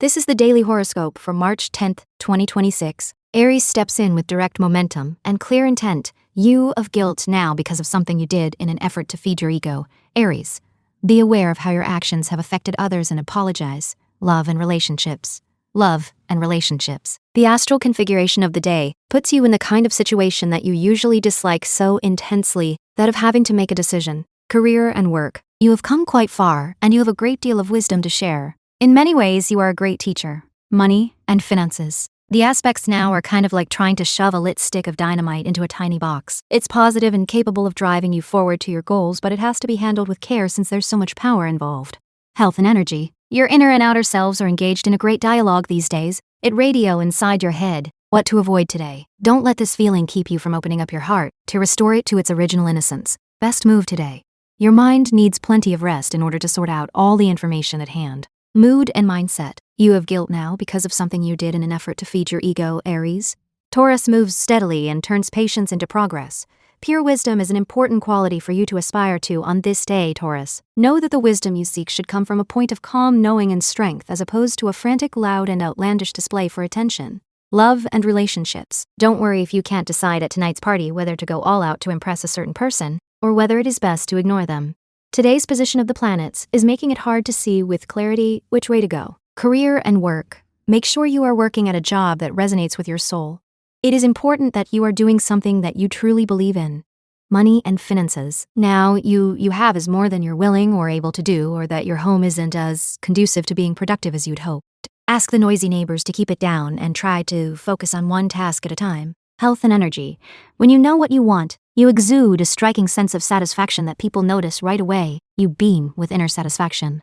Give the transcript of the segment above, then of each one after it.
This is the daily horoscope for March 10th, 2026. Aries steps in with direct momentum and clear intent. You of guilt now because of something you did in an effort to feed your ego. Aries, be aware of how your actions have affected others and apologize. Love and relationships. Love and relationships. The astral configuration of the day puts you in the kind of situation that you usually dislike so intensely, that of having to make a decision. Career and work. You have come quite far, and you have a great deal of wisdom to share. In many ways, you are a great teacher. Money and finances. The aspects now are kind of like trying to shove a lit stick of dynamite into a tiny box. It's positive and capable of driving you forward to your goals, but it has to be handled with care since there's so much power involved. Health and energy. Your inner and outer selves are engaged in a great dialogue these days. It radio inside your head. What to avoid today. Don't let this feeling keep you from opening up your heart to restore it to its original innocence. Best move today. Your mind needs plenty of rest in order to sort out all the information at hand. Mood and mindset. You have guilt now because of something you did in an effort to feed your ego, Aries. Taurus moves steadily and turns patience into progress. Pure wisdom is an important quality for you to aspire to on this day, Taurus. Know that the wisdom you seek should come from a point of calm knowing and strength as opposed to a frantic, loud, and outlandish display for attention. Love and relationships. Don't worry if you can't decide at tonight's party whether to go all out to impress a certain person, or whether it is best to ignore them. Today's position of the planets is making it hard to see with clarity which way to go. Career and work. Make sure you are working at a job that resonates with your soul. It is important that you are doing something that you truly believe in. Money and finances. Now, you have is more than you're willing or able to do, or that your home isn't as conducive to being productive as you'd hoped. Ask the noisy neighbors to keep it down and try to focus on one task at a time. Health and energy. When you know what you want, you exude a striking sense of satisfaction that people notice right away. You beam with inner satisfaction.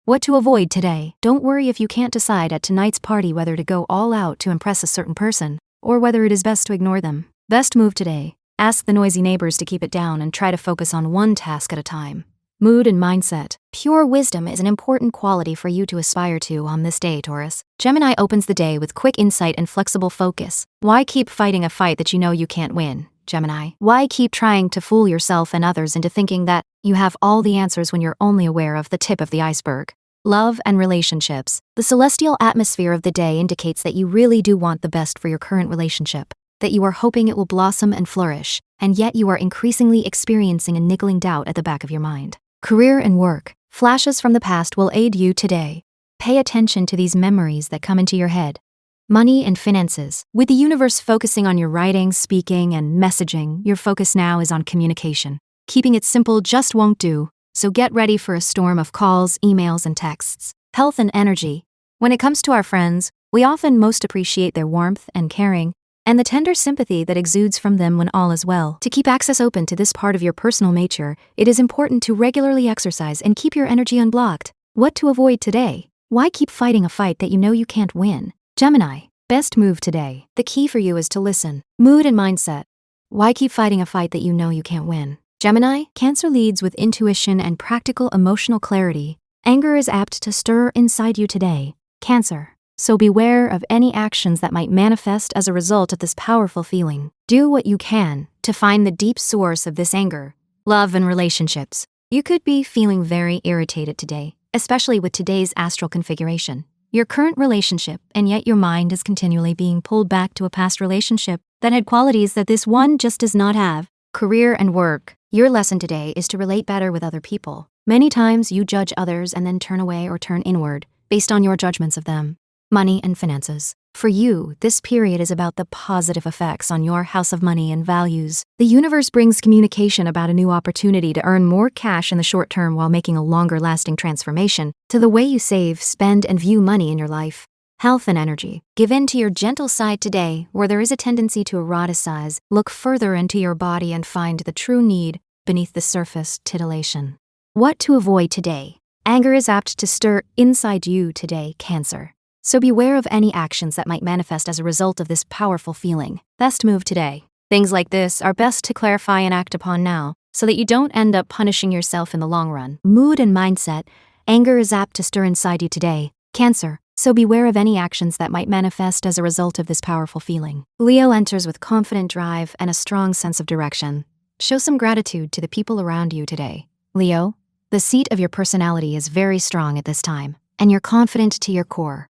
What to avoid today. Don't worry if you can't decide at tonight's party whether to go all out to impress a certain person, or whether it is best to ignore them. Best move today. Ask the noisy neighbors to keep it down and try to focus on one task at a time. Mood and mindset. Pure wisdom is an important quality for you to aspire to on this day, Taurus. Gemini opens the day with quick insight and flexible focus. Why keep fighting a fight that you know you can't win, Gemini? Why keep trying to fool yourself and others into thinking that you have all the answers when you're only aware of the tip of the iceberg? Love and relationships. The celestial atmosphere of the day indicates that you really do want the best for your current relationship, that you are hoping it will blossom and flourish, and yet you are increasingly experiencing a niggling doubt at the back of your mind. Career and work. Flashes from the past will aid you today. Pay attention to these memories that come into your head. Money and finances. With the universe focusing on your writing, speaking, and messaging, your focus now is on communication. Keeping it simple just won't do, so get ready for a storm of calls, emails, and texts. Health and energy. When it comes to our friends, we often most appreciate their warmth and caring, and the tender sympathy that exudes from them when all is well. To keep access open to this part of your personal nature, it is important to regularly exercise and keep your energy unblocked. What to avoid today? Why keep fighting a fight that you know you can't win? Gemini, best move today. The key for you is to listen. Mood and mindset. Why keep fighting a fight that you know you can't win? Gemini, Cancer leads with intuition and practical emotional clarity. Anger is apt to stir inside you today, Cancer. So beware of any actions that might manifest as a result of this powerful feeling. Do what you can to find the deep source of this anger. Love and relationships. You could be feeling very irritated today, especially with today's astral configuration. Your current relationship, and yet your mind is continually being pulled back to a past relationship that had qualities that this one just does not have. Career and work. Your lesson today is to relate better with other people. Many times you judge others and then turn away or turn inward based on your judgments of them. Money and finances. For you, this period is about the positive effects on your house of money and values. The universe brings communication about a new opportunity to earn more cash in the short term while making a longer-lasting transformation to the way you save, spend, and view money in your life. Health and energy. Give in to your gentle side today, where there is a tendency to eroticize. Look further into your body and find the true need beneath the surface titillation. What to avoid today? Anger is apt to stir inside you today, Cancer. So beware of any actions that might manifest as a result of this powerful feeling. Best move today. Things like this are best to clarify and act upon now, so that you don't end up punishing yourself in the long run. Mood and mindset. Anger is apt to stir inside you today, Cancer. So beware of any actions that might manifest as a result of this powerful feeling. Leo enters with confident drive and a strong sense of direction. Show some gratitude to the people around you today. Leo, the seat of your personality is very strong at this time, and you're confident to your core.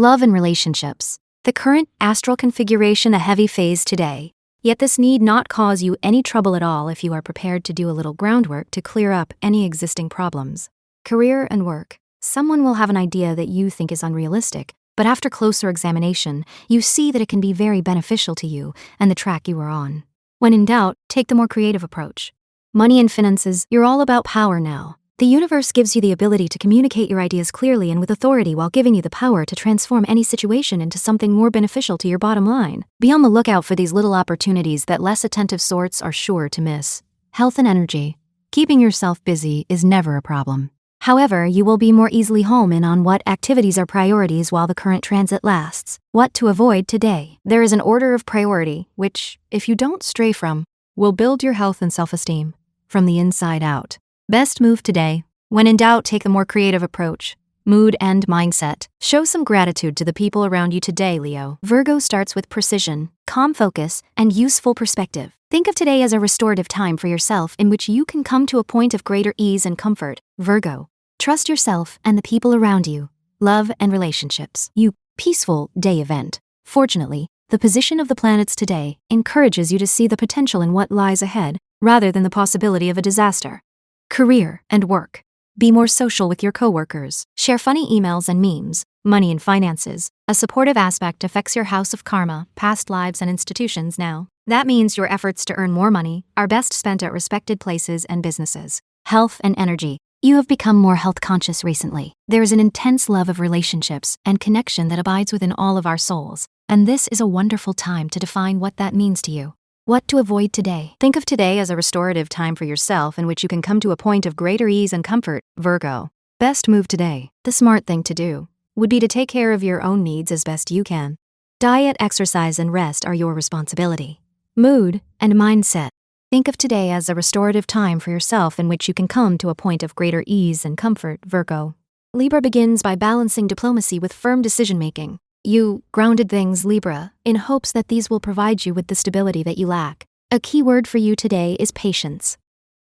Love and relationships. The current astral configuration a heavy phase today, yet this need not cause you any trouble at all if you are prepared to do a little groundwork to clear up any existing problems. Career and work. Someone will have an idea that you think is unrealistic, but after closer examination, you see that it can be very beneficial to you and the track you are on. When in doubt, take the more creative approach. Money and finances, you're all about power now. The universe gives you the ability to communicate your ideas clearly and with authority while giving you the power to transform any situation into something more beneficial to your bottom line. Be on the lookout for these little opportunities that less attentive sorts are sure to miss. Health and energy. Keeping yourself busy is never a problem. However, you will be more easily home in on what activities are priorities while the current transit lasts. What to avoid today. There is an order of priority, which, if you don't stray from, will build your health and self-esteem from the inside out. Best move today. When in doubt, take the more creative approach. Mood and mindset. Show some gratitude to the people around you today, Leo. Virgo starts with precision, calm focus, and useful perspective. Think of today as a restorative time for yourself in which you can come to a point of greater ease and comfort. Virgo. Trust yourself and the people around you. Love and relationships. You peaceful day event. Fortunately, the position of the planets today encourages you to see the potential in what lies ahead rather than the possibility of a disaster. Career and work. Be more social with your coworkers. Share funny emails and memes. Money and finances. A supportive aspect affects your house of karma, past lives and institutions now. That means your efforts to earn more money are best spent at respected places and businesses. Health and energy. You have become more health conscious recently. There is an intense love of relationships and connection that abides within all of our souls, and this is a wonderful time to define what that means to you. What to avoid today. Think of today as a restorative time for yourself in which you can come to a point of greater ease and comfort, Virgo. Best move today. The smart thing to do would be to take care of your own needs as best you can. Diet, exercise, and rest are your responsibility. Mood and mindset. Think of today as a restorative time for yourself in which you can come to a point of greater ease and comfort, Virgo. Libra begins by balancing diplomacy with firm decision-making. You grounded things, Libra, in hopes that these will provide you with the stability that you lack. A key word for you today is patience.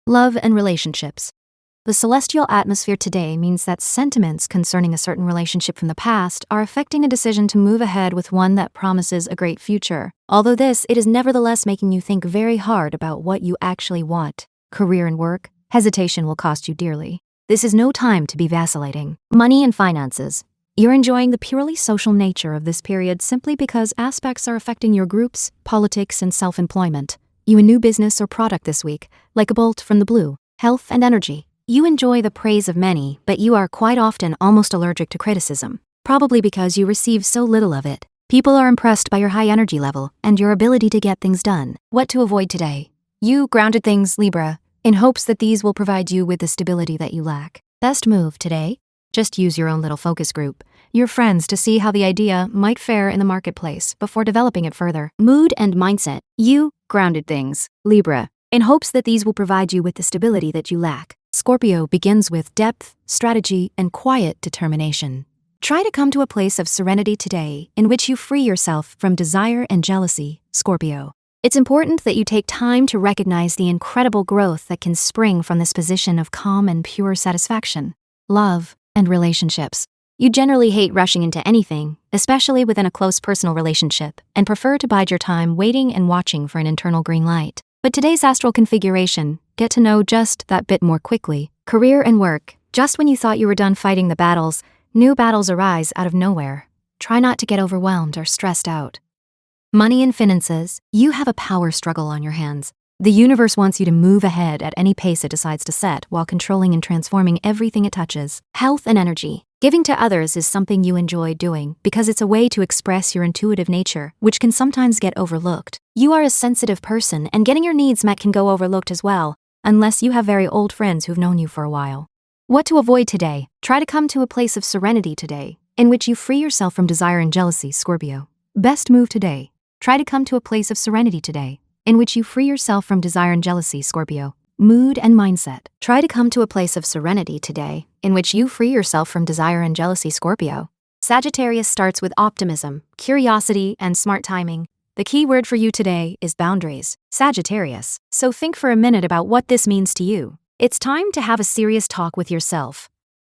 Love and relationships. The celestial atmosphere today means that sentiments concerning a certain relationship from the past are affecting a decision to move ahead with one that promises a great future. Although it is nevertheless making you think very hard about what you actually want. Career and work. Hesitation will cost you dearly. This is no time to be vacillating. Money and finances. You're enjoying the purely social nature of this period simply because aspects are affecting your groups, politics, and self-employment. You a new business or product this week, like a bolt from the blue. Health and energy. You enjoy the praise of many, but you are quite often almost allergic to criticism, probably because you receive so little of it. People are impressed by your high energy level and your ability to get things done. What to avoid today. You grounded things, Libra, in hopes that these will provide you with the stability that you lack. Best move today. Just use your own little focus group, your friends, to see how the idea might fare in the marketplace before developing it further. Mood and mindset. You grounded things, Libra, in hopes that these will provide you with the stability that you lack. Scorpio begins with depth, strategy, and quiet determination. Try to come to a place of serenity today in which you free yourself from desire and jealousy, Scorpio. It's important that you take time to recognize the incredible growth that can spring from this position of calm and pure satisfaction. Love and relationships. You generally hate rushing into anything, especially within a close personal relationship, and prefer to bide your time waiting and watching for an internal green light. But today's astral configuration, get to know just that bit more quickly. Career and work. Just when you thought you were done fighting the battles, new battles arise out of nowhere. Try not to get overwhelmed or stressed out. Money and finances. You have a power struggle on your hands. The universe wants you to move ahead at any pace it decides to set while controlling and transforming everything it touches. Health and energy. Giving to others is something you enjoy doing because it's a way to express your intuitive nature, which can sometimes get overlooked. You are a sensitive person, and getting your needs met can go overlooked as well, unless you have very old friends who've known you for a while. What to avoid today. Try to come to a place of serenity today, in which you free yourself from desire and jealousy, Scorpio. Best move today. Try to come to a place of serenity today, in which you free yourself from desire and jealousy, Scorpio. Mood and mindset. Try to come to a place of serenity today, in which you free yourself from desire and jealousy, Scorpio. Sagittarius starts with optimism, curiosity, and smart timing. The key word for you today is boundaries, Sagittarius. So think for a minute about what this means to you. It's time to have a serious talk with yourself.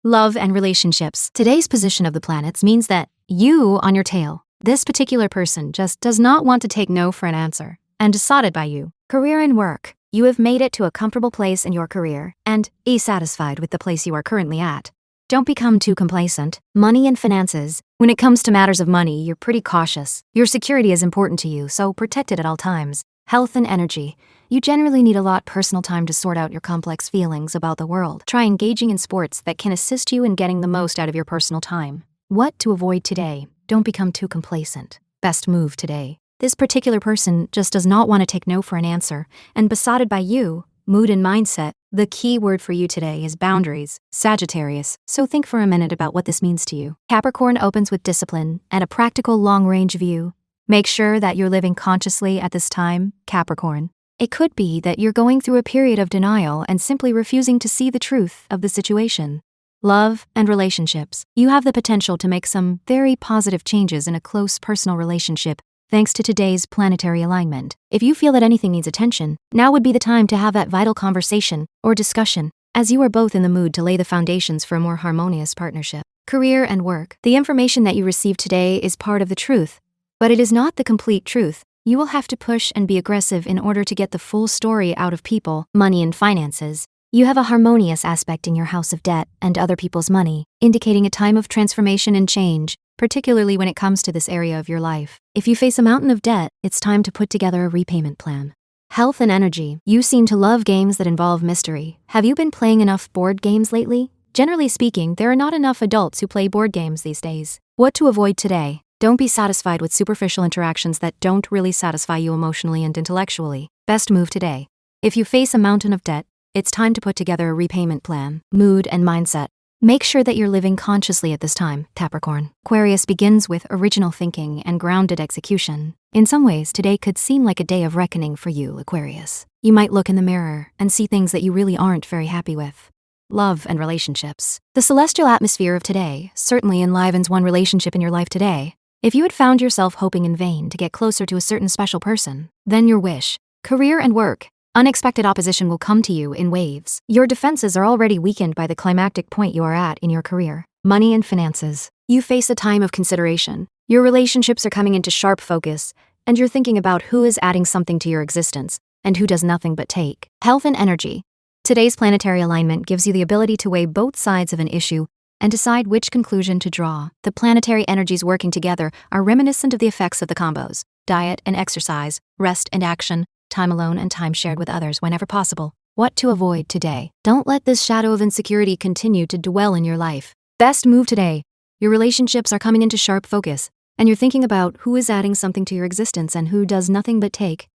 Love and relationships. Today's position of the planets means that You on your tail. This particular person just does not want to take no for an answer, and decided by you. Career and work. You have made it to a comfortable place in your career and be satisfied with the place you are currently at. Don't become too complacent. Money and finances. When it comes to matters of money, you're pretty cautious. Your security is important to you, so protect it at all times. Health and energy. You generally need a lot personal time to sort out your complex feelings about the world. Try engaging in sports that can assist you in getting the most out of your personal time. What to avoid today? Don't become too complacent. Best move today. This particular person just does not want to take no for an answer, and besotted by you. Mood and mindset. The key word for you today is boundaries, Sagittarius, so think for a minute about what this means to you. Capricorn opens with discipline and a practical long-range view. Make sure that you're living consciously at this time, Capricorn. It could be that you're going through a period of denial and simply refusing to see the truth of the situation. Love and relationships. You have the potential to make some very positive changes in a close personal relationship thanks to today's planetary alignment. If you feel that anything needs attention, now would be the time to have that vital conversation or discussion, as you are both in the mood to lay the foundations for a more harmonious partnership. Career and work. The information that you receive today is part of the truth, but it is not the complete truth. You will have to push and be aggressive in order to get the full story out of people, money and finances. You have a harmonious aspect in your house of debt and other people's money, indicating a time of transformation and change, particularly when it comes to this area of your life. If you face a mountain of debt, it's time to put together a repayment plan. Health and energy. You seem to love games that involve mystery. Have you been playing enough board games lately? Generally speaking, there are not enough adults who play board games these days. What to avoid today? Don't be satisfied with superficial interactions that don't really satisfy you emotionally and intellectually. Best move today. If you face a mountain of debt, it's time to put together a repayment plan. Mood and mindset. Make sure that you're living consciously at this time, Capricorn. Aquarius begins with original thinking and grounded execution. In some ways, today could seem like a day of reckoning for you, Aquarius. You might look in the mirror and see things that you really aren't very happy with. Love and relationships. The celestial atmosphere of today certainly enlivens one relationship in your life today. If you had found yourself hoping in vain to get closer to a certain special person, then your wish. Career and work. Unexpected opposition will come to you in waves. Your defenses are already weakened by the climactic point you are at in your career. Money and finances. You face a time of consideration. Your relationships are coming into sharp focus, and you're thinking about who is adding something to your existence and who does nothing but take. Health and energy. Today's planetary alignment gives you the ability to weigh both sides of an issue and decide which conclusion to draw. The planetary energies working together are reminiscent of the effects of the combos: diet and exercise, rest and action, time alone and time shared with others whenever possible. What to avoid today? Don't let this shadow of insecurity continue to dwell in your life. Best move today. Your relationships are coming into sharp focus, and you're thinking about who is adding something to your existence and who does nothing but take.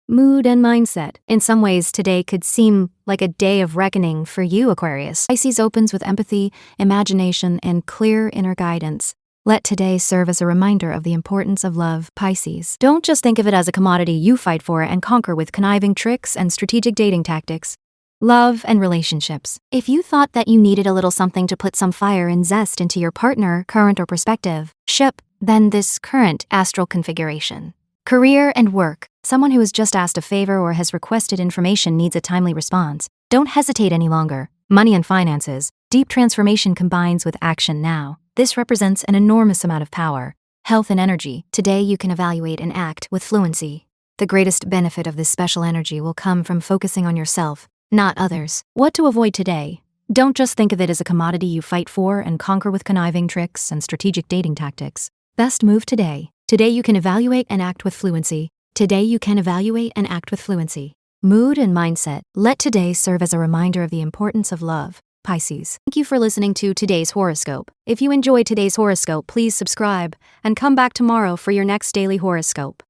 Mood and mindset. In some ways, today could seem like a day of reckoning for you, Aquarius. Pisces opens with empathy, imagination, and clear inner guidance. Let today serve as a reminder of the importance of love, Pisces. Don't just think of it as a commodity you fight for and conquer with conniving tricks and strategic dating tactics. Love and relationships. If you thought that you needed a little something to put some fire and zest into your partner, current or prospective ship, then this current astral configuration. Career and work. Someone who has just asked a favor or has requested information needs a timely response. Don't hesitate any longer. Money and finances. Deep transformation combines with action now. This represents an enormous amount of power. Health and energy. Today you can evaluate and act with fluency. The greatest benefit of this special energy will come from focusing on yourself, not others. What to avoid today? Don't just think of it as a commodity you fight for and conquer with conniving tricks and strategic dating tactics. Best move today. Today you can evaluate and act with fluency. Today you can evaluate and act with fluency. Mood and mindset. Let today serve as a reminder of the importance of love, Pisces. Thank you for listening to today's horoscope. If you enjoyed today's horoscope, please subscribe and come back tomorrow for your next daily horoscope.